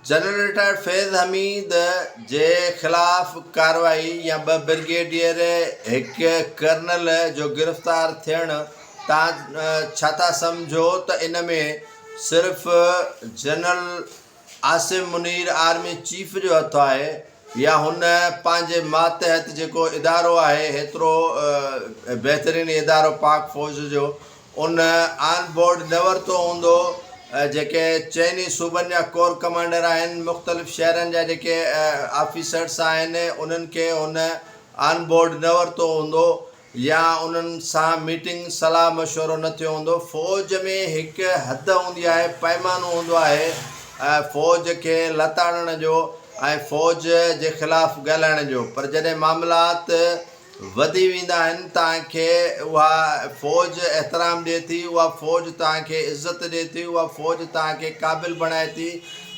General retired फैज़ हमीद जे ख़िलाफ़ कार्रवाई या 2 ब्रिगेडियर एक कर्नल जो गिरफ़्तार थियण छा था सम्झो त इन में सिर्फ़ general Asim Munir army chief जो हथ आहे या हुन पंहिंजे मातहत जेको इदारो आहे हेतिरो बहितरीनु इदारो पाक फ़ौज जो उन ऑन बोर्ड न वरितो हूंदो जेके चइनी सूबनि जा कोर कमांडर आहिनि मुख़्तलिफ़ शहरनि जा जेके ऑफिसर्स आहिनि उन्हनि खे हुन ऑन बोर्ड न वरितो हूंदो या उन्हनि सां मीटिंग सलाह मशवरो न थियो हूंदो। फ़ौज में हिकु हद हूंदी आहे, पैमानो हूंदो आहे फ़ौज खे लताड़ण जो ऐं फ़ौज जे ख़िलाफ़ु ॻाल्हाइण जो। पर जॾहिं मामलात वधी वेंदा आहिनि तव्हांखे उहा फ़ौज एतिराम ॾिए थी, उहा फ़ौज तव्हांखे इज़त ॾिए थी, उहा फ़ौज तव्हांखे क़ाबिल बणाए थी।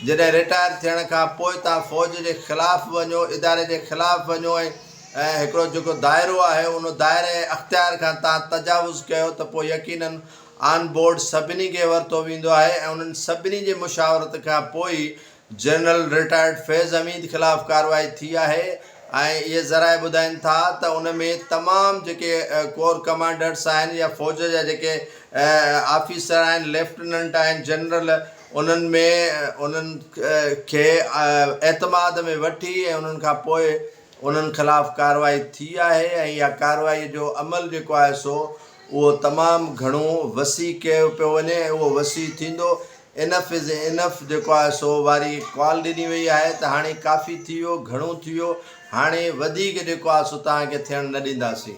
जॾहिं रिटायर थियण खां पोइ तव्हां फ़ौज जे ख़िलाफ़ु वञो, इदारे जे ख़िलाफ़ु वञो ऐं हिकिड़ो जेको दाइरो आहे उन दाइरे अख़्तियार खां तव्हां तजावुज़ कयो त पोइ यकीनन ऑन बोर्ड सभिनी खे वरितो वेंदो आहे ऐं उन्हनि सभिनी जे मुशावरत खां पोइ जनरल रिटायर्ड फैज़ हमीद ख़िलाफ़ु कार्रवाई थी आहे। ऐं इहे ज़राए ॿुधाइनि था त उन में तमामु जेके कोर कमांडर्स आहिनि या फ़ौज जा जेके ऑफिसर आहिनि, लेफ्टिनेंट आहिनि, जनरल, उन्हनि में उन्हनि खे एतमाद में वठी ऐं उन्हनि खां पोइ उन्हनि ख़िलाफ़ु कार्रवाई थी आहे ऐं इहा कार्रवाई जो अमल जेको आहे सो उहो तमामु घणो वसी कयो पियो वञे ऐं उहो वसी थींदो। इनफ इज़ इनफ जेको आहे सो वारी कॉल ॾिनी वई आहे त हाणे काफ़ी थी वियो, घणो थी वियो, हाणे वधीक जेको आहे सो तव्हांखे थियणु न ॾींदासीं।